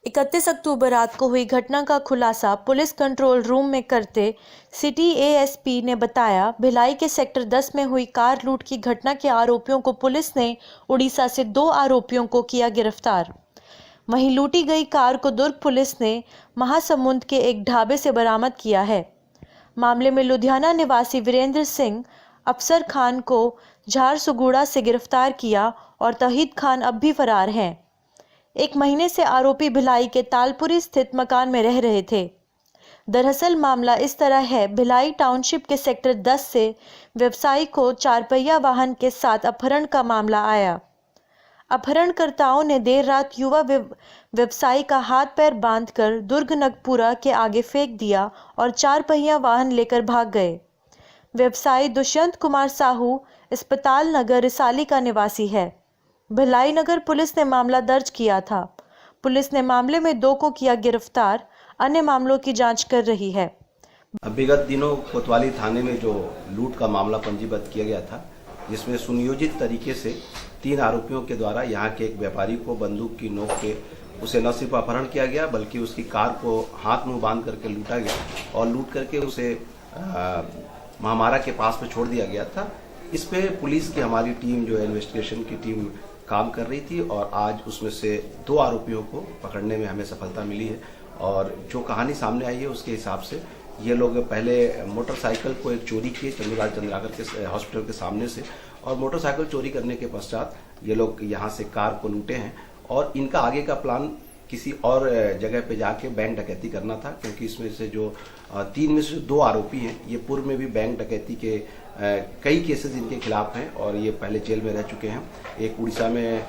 31 अक्टूबर रात को हुई घटना का खुलासा पुलिस कंट्रोल रूम में करते सिटी एएसपी ने बताया, भिलाई के सेक्टर 10 में हुई कार लूट की घटना के आरोपियों को पुलिस ने उड़ीसा से 2 आरोपियों को किया गिरफ्तार। वहीं लूटी गई कार को दुर्ग पुलिस ने महासमुंद के एक ढाबे से बरामद किया है। मामले में लुधियाना निवासी वीरेंद्र सिंह अफसर खान को झारसुगुड़ा से गिरफ्तार किया और तौहीद खान अब भी फरार हैं। 1 महीने से आरोपी भिलाई के तालपुरी स्थित मकान में रह रहे थे। दरअसल मामला इस तरह है, भिलाई टाउनशिप के सेक्टर 10 से व्यवसायी को 4 पहिया वाहन के साथ अपहरण का मामला आया। अपहरणकर्ताओं ने देर रात युवा व्यवसायी का हाथ पैर बांधकर दुर्ग नगपुरा के आगे फेंक दिया और 4 पहिया वाहन लेकर भाग गए। व्यवसायी दुष्यंत कुमार साहू अस्पताल नगर रिसाली का निवासी है। भिलाई नगर पुलिस ने मामला दर्ज किया था। पुलिस ने मामले में 2 को किया गिरफ्तार, अन्य मामलों की जांच कर रही है। विगत दिनों कोतवाली थाने में जो लूट का मामला पंजीबद्ध किया गया था, जिसमें सुनियोजित तरीके से 3 आरोपियों के द्वारा यहाँ के एक व्यापारी को बंदूक की नोक पे उसे न सिर्फ अपहरण किया गया बल्कि उसकी कार को हाथ मुंह बांध करके लूटा गया और लूट करके उसे महामारा के पास में छोड़ दिया गया था। इस पे पुलिस की हमारी टीम जो है इन्वेस्टिगेशन की टीम काम कर रही थी और आज उसमें से 2 आरोपियों को पकड़ने में हमें सफलता मिली है। और जो कहानी सामने आई है उसके हिसाब से ये लोग पहले मोटरसाइकिल को एक चोरी किए चंद्रलाल चंद्राकर के हॉस्पिटल के सामने से, और मोटरसाइकिल चोरी करने के पश्चात ये लोग यहाँ से कार को लूटे हैं। और इनका आगे का प्लान किसी और जगह पे जाके बैंक डकैती करना था, क्योंकि इसमें से जो 3 में से 2 आरोपी हैं ये पूर्व में भी बैंक डकैती के कई केसेस इनके खिलाफ हैं और ये पहले जेल में रह चुके हैं। एक उड़ीसा में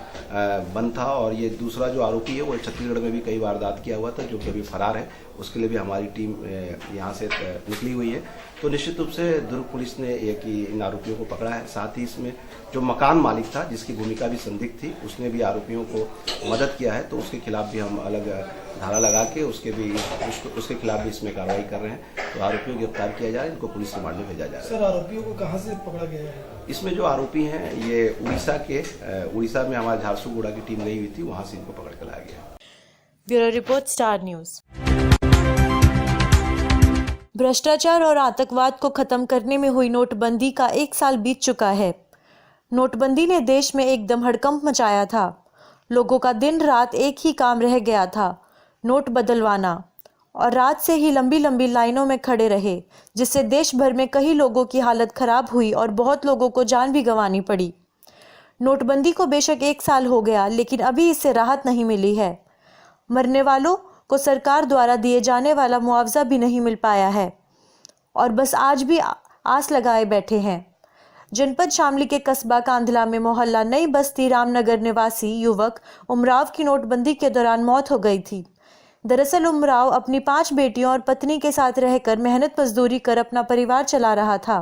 बंद था और ये दूसरा जो आरोपी है वो छत्तीसगढ़ में भी कई वारदात किया हुआ था, जो कि अभी फरार है। उसके लिए भी हमारी टीम यहाँ से निकली हुई है। तो निश्चित रूप से दुर्ग पुलिस ने इन आरोपियों को पकड़ा है। साथ ही इसमें जो मकान मालिक था जिसकी भूमिका भी संदिग्ध थी, उसने भी आरोपियों को मदद किया है, तो उसके खिलाफ भी हम अलग धारा लगा के उसके खिलाफ भी इसमें कार्रवाई कर रहे हैं। तो आरोपियों को गिरफ्तार किया जा रहा है, इनको पुलिस रिमांड में भेजा जा रहा है। सर, आरोपियों को कहां से पकड़ा गया है? इसमें जो आरोपी हैं ये उड़ीसा में हमारे झारसुगुड़ा की टीम गई हुई थी, वहां से इनको पकड़ कर लाया गया। Bureau report, star news. भ्रष्टाचार और आतंकवाद को खत्म करने में हुई नोटबंदी का 1 साल बीत चुका है। नोटबंदी ने देश में एकदम हड़कंप मचाया था। लोगों का दिन रात एक ही काम रह गया था, नोट बदलवाना, और रात से ही लंबी लंबी लाइनों में खड़े रहे, जिससे देश भर में कई लोगों की हालत खराब हुई और बहुत लोगों को जान भी गंवानी पड़ी। नोटबंदी को बेशक 1 साल हो गया, लेकिन अभी इससे राहत नहीं मिली है। मरने वालों को सरकार द्वारा दिए जाने वाला मुआवजा भी नहीं मिल पाया है और बस आज भी आस लगाए बैठे हैं। जनपद शामली के कस्बा कांधला में मोहल्ला नई बस्ती रामनगर निवासी युवक उमराव की नोटबंदी के दौरान मौत हो गई थी। दरअसल उमराव अपनी 5 बेटियों और पत्नी के साथ रहकर मेहनत मजदूरी कर अपना परिवार चला रहा था।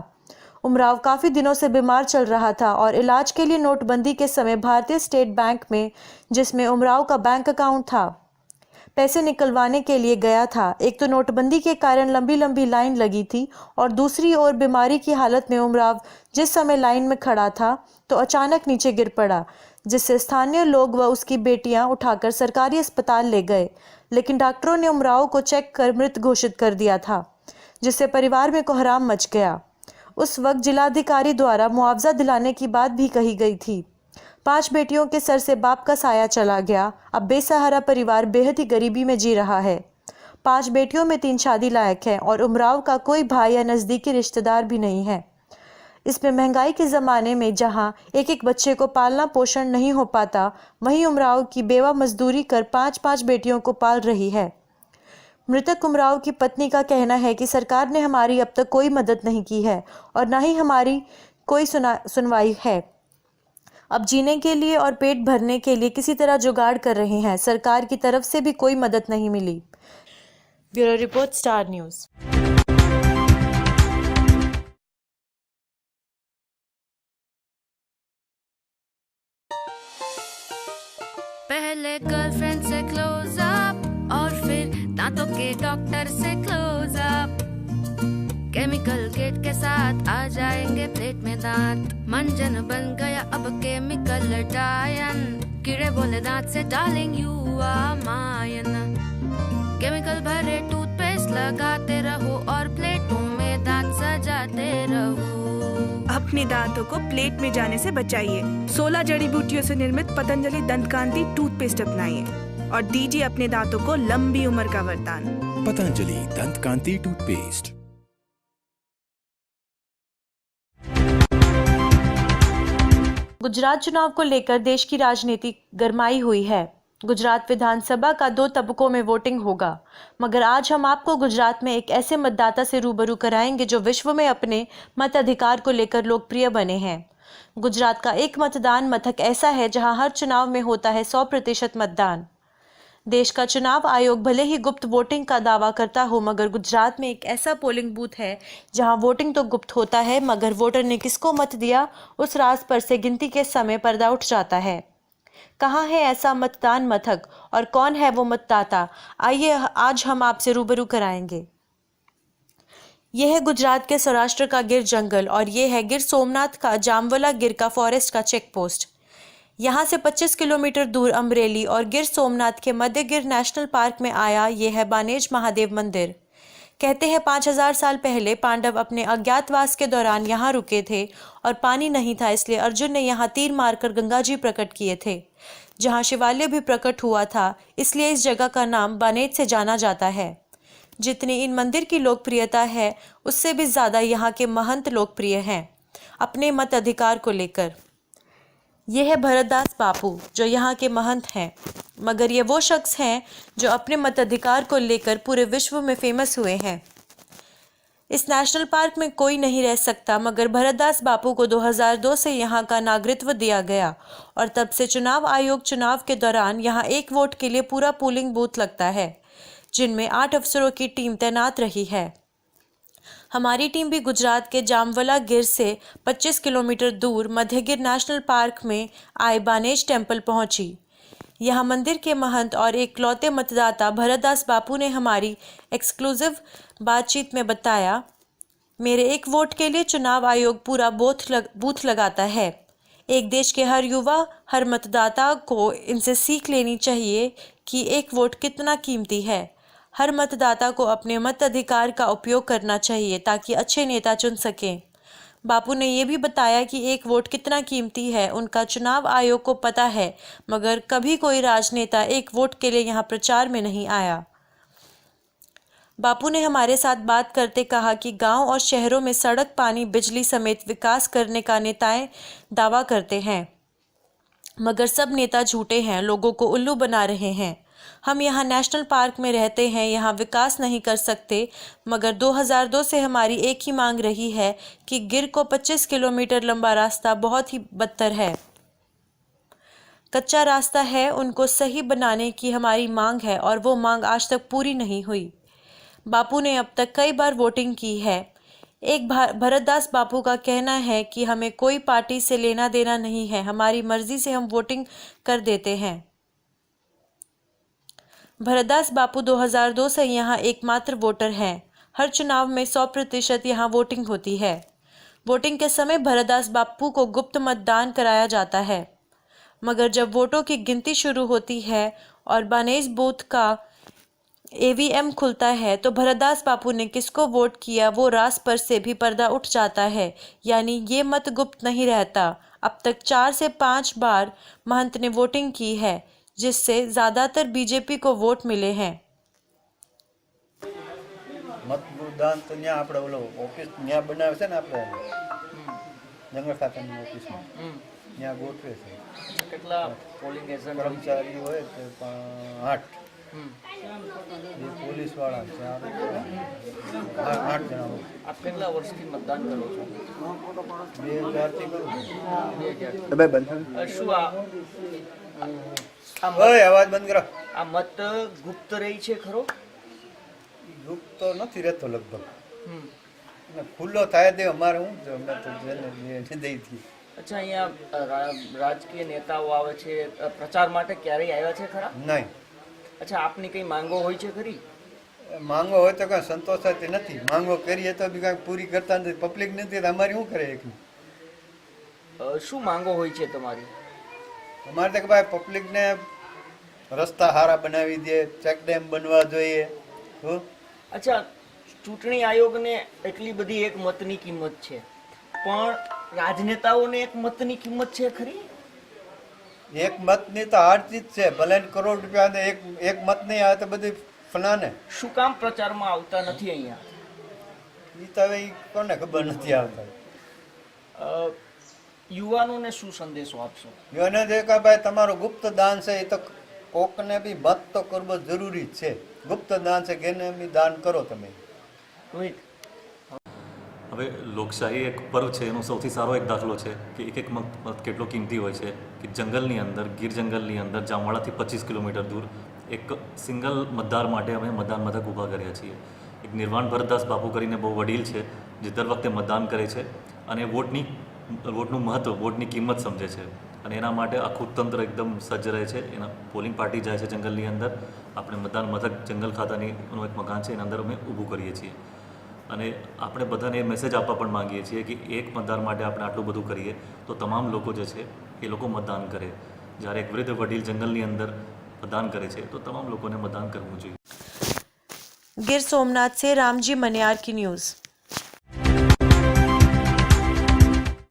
उमराव काफी दिनों से बीमार चल रहा था और इलाज के लिए नोटबंदी के समय भारतीय स्टेट बैंक में, जिसमें उमराव का बैंक अकाउंट था, पैसे निकलवाने के लिए गया था। एक तो नोटबंदी के कारण लंबी लंबी लाइन लगी थी और दूसरी ओर बीमारी की हालत में उमराव जिस समय लाइन में खड़ा था तो अचानक नीचे गिर पड़ा, जिससे स्थानीय लोग व उसकी बेटियां उठाकर सरकारी अस्पताल ले गए, लेकिन डॉक्टरों ने उमराव को चेक कर मृत घोषित कर दिया था, जिससे परिवार में कोहराम मच गया। उस वक्त जिलाधिकारी द्वारा मुआवजा दिलाने की बात भी कही गई थी। 5 बेटियों के सर से बाप का साया चला गया। अब बेसहारा परिवार बेहद ही गरीबी में जी रहा है। 5 बेटियों में 3 शादी लायक हैं और उमराव का कोई भाई या नज़दीकी रिश्तेदार भी नहीं है। इसमें महंगाई के ज़माने में जहां एक एक बच्चे को पालना पोषण नहीं हो पाता, वहीं उमराव की बेवा मजदूरी कर 5-5 बेटियों को पाल रही है। मृतक उमराव की पत्नी का कहना है कि सरकार ने हमारी अब तक कोई मदद नहीं की है और न ही हमारी कोई सुनवाई है। अब जीने के लिए और पेट भरने के लिए किसी तरह जुगाड़ कर रहे हैं। सरकार की तरफ से भी कोई मदद नहीं मिली। Bureau report, star news. पहले गर्लफ्रेंड से क्लोज अप और फिर दांतों के डॉक्टर से क्लोज अप। केमिकल किट के साथ आ जाएंगे प्लेट में दांत। मंजन बन गया अब केमिकल डायन। कीड़े बोले दांत से darling you are mine. Chemical भरे टूथपेस्ट लगाते रहो और प्लेटों में दांत सजाते रहो। अपने दांतों को प्लेट में जाने से बचाइए। 16 जड़ी बूटियों से निर्मित पतंजलि दंतकांति टूथपेस्ट अपनाइए और दीजिए अपने दांतों को लंबी उम्र का वरदान। पतंजलि दंतकांति टूथपेस्ट। गुजरात चुनाव को लेकर देश की राजनीति गरमाई हुई है। गुजरात विधानसभा का 2 तबकों में वोटिंग होगा, मगर आज हम आपको गुजरात में एक ऐसे मतदाता से रूबरू कराएंगे जो विश्व में अपने मताधिकार को लेकर लोकप्रिय बने हैं। गुजरात का एक मतदान मथक ऐसा है जहां हर चुनाव में होता है 100% मतदान। देश का चुनाव आयोग भले ही गुप्त वोटिंग का दावा करता हो, मगर गुजरात में एक ऐसा पोलिंग बूथ है जहां वोटिंग तो गुप्त होता है, मगर वोटर ने किसको मत दिया उस राज पर से गिनती के समय पर्दा उठ जाता है। कहाँ है ऐसा मतदान मथक और कौन है वो मतदाता, आइए आज हम आपसे रूबरू कराएंगे। यह है गुजरात के सौराष्ट्र का गिर जंगल और ये है गिर सोमनाथ का जामवला गिर का फॉरेस्ट का चेक पोस्ट। यहाँ से 25 किलोमीटर दूर अमरेली और गिर सोमनाथ के मध्य गिर नेशनल पार्क में आया ये है बानेज महादेव मंदिर। कहते हैं 5000 साल पहले पांडव अपने अज्ञातवास के दौरान यहाँ रुके थे और पानी नहीं था, इसलिए अर्जुन ने यहाँ तीर मारकर गंगा जी प्रकट किए थे। जहाँ शिवालय भी प्रकट हुआ था, इसलिए इस जगह का नाम बानेज से जाना जाता है। जितनी इन मंदिर की लोकप्रियता है उससे भी ज़्यादा यहाँ के महंत लोकप्रिय हैं अपने मत अधिकार को लेकर। यह है भरतदास बापू जो यहाँ के महंत हैं, मगर ये वो शख्स हैं जो अपने मताधिकार को लेकर पूरे विश्व में फेमस हुए हैं। इस नेशनल पार्क में कोई नहीं रह सकता, मगर भरतदास बापू को 2002 से यहाँ का नागरिकत्व दिया गया और तब से चुनाव आयोग चुनाव के दौरान यहाँ एक वोट के लिए पूरा पोलिंग बूथ लगता है, जिनमें 8 अफसरों की टीम तैनात रही है। हमारी टीम भी गुजरात के जामवला गिर से 25 किलोमीटर दूर मध्यगिर नेशनल पार्क में आए बानेज टेम्पल पहुंची। यहाँ मंदिर के महंत और एकलौते मतदाता भरतदास बापू ने हमारी एक्सक्लूसिव बातचीत में बताया, मेरे एक वोट के लिए चुनाव आयोग पूरा बूथ लगाता है। एक देश के हर युवा, हर मतदाता को इनसे सीख लेनी चाहिए कि एक वोट कितना कीमती है। हर मतदाता को अपने मताधिकार का उपयोग करना चाहिए ताकि अच्छे नेता चुन सकें। बापू ने ये भी बताया कि एक वोट कितना कीमती है उनका चुनाव आयोग को पता है, मगर कभी कोई राजनेता एक वोट के लिए यहाँ प्रचार में नहीं आया। बापू ने हमारे साथ बात करते कहा कि गांव और शहरों में सड़क, पानी, बिजली समेत विकास करने का नेताएं दावा करते हैं, मगर सब नेता झूठे हैं, लोगों को उल्लू बना रहे हैं। हम यहाँ नेशनल पार्क में रहते हैं, यहाँ विकास नहीं कर सकते, मगर 2002 से हमारी एक ही मांग रही है कि गिर को 25 किलोमीटर लंबा रास्ता बहुत ही बदतर है, कच्चा रास्ता है, उनको सही बनाने की हमारी मांग है और वो मांग आज तक पूरी नहीं हुई। बापू ने अब तक कई बार वोटिंग की है। एक भरतदास बापू का कहना है कि हमें कोई पार्टी से लेना देना नहीं है, हमारी मर्जी से हम वोटिंग कर देते हैं। भरतदास बापू 2002 से यहाँ एकमात्र वोटर हैं। हर चुनाव में 100% यहाँ वोटिंग होती है। वोटिंग के समय भरतदास बापू को गुप्त मतदान कराया जाता है, मगर जब वोटों की गिनती शुरू होती है और बानेज बूथ का EVM खुलता है तो भरतदास बापू ने किसको वोट किया वो रास पर से भी पर्दा उठ जाता है, यानी ये मत गुप्त नहीं रहता। अब तक 4 से 5 बार महंत ने वोटिंग की है, जिससे ज़्यादातर बीजेपी को वोट मिले हैं। मतदान तो न्या આપણે ઓલો ઓફિસ ન્યા બનાવે છે ને આપણે જંગલ ખાતાની ઓફિસમાં ન્યા ગોઠવે છે કેટલા પોલિંગ એજન્ટ કર્મચારી હોય તો 8 ये पुलिस वाला 8 जना હોય। આપ કેટલા વર્ષથી મતદાન કરો છો? 2000 થી કરું 2000 બે બંધ શું આ ઓય અવાજ બંધ કરો। આ મત ગુપ્ત રહી છે ખરો? ગ્રુપ તો નથી રહેતો લગભગ ખુલ્લો થાય દે અમારે હું અમે તો જેને દઈ દી। અચ્છા, અહીંયા રાજકીય નેતાઓ આવે છે પ્રચાર માટે, ક્યારેય આવ્યા છે ખરા? નહીં। અચ્છા, આપની કઈ માંગો હોય છે ખરી? માંગો હોય તો કાંઈ સંતોષાતી નથી, માંગો કરીએ તો બી કાંઈ પૂરી કરતા નથી, પબ્લિક નથી તો અમારી શું કરે એકની? શું માંગો હોય છે તમારી? અમારે તો કે ભાઈ પબ્લિકને રસ્તા સારા બનાવી દે, ચેક ડેમ બનવા જોઈએ. શું અચ્છા, ચૂંટણી આયોગને એટલી બધી એક મતની કિંમત છે, પણ રાજનેતાઓને એક મતની કિંમત છે ખરી? એક મતની તો હારતી જ છે. ભલે ને કરોડ રૂપિયા એક મત નહીં આવે તો બધી ફનાને. શું કામ પ્રચારમાં આવતા નથી અહીંયા? એ તો હવે ઈ કોને ખબર નથી આવતા. યુવાનોને શું સંદેશો આપશો? એને જે કે ભાઈ તમારું ગુપ્ત દાન છે એ તો કોકને બી મત તો કરવો જરૂરી જ છે. ગુપ્ત દાન છે કે એને બી દાન કરો તમે. રોહિત, હવે લોકશાહી એક પર્વ છે, એનો સૌથી સારો એક દાખલો છે કે એક મત કેટલો કિંમતી હોય છે. કે જંગલની અંદર, ગીર જંગલની અંદર જામવાડાથી 25 કિલોમીટર દૂર એક સિંગલ મતદાર માટે અમે મતદાન મથક ઊભા કર્યા છીએ. એક નિર્વાણ ભરતદાસ બાપુ કરીને બહુ વડીલ છે, જે દર વખતે મતદાન કરે છે અને વોટનું મહત્ત્વ, વોટની કિંમત સમજે છે. અને એના માટે આખું તંત્ર એકદમ સજ્જ રહે છે. એના પોલિંગ પાર્ટી જાય છે જંગલની અંદર. આપણે મતદાન મથક જંગલ ખાતાનું એક મકાન છે, એના અંદર અમે ઊભું કરીએ છીએ. અને આપણે બધાને એ મેસેજ આપવા પણ માંગીએ છીએ કે એક મતદાર માટે આપણે આટલું બધું કરીએ તો તમામ લોકો જે છે એ લોકો મતદાન કરે. જ્યારે એક વૃદ્ધ વડીલ જંગલની અંદર મતદાન કરે છે તો તમામ લોકોને મતદાન કરવું જોઈએ. गिर सोमनाथ से रामजी मनियार की न्यूज़।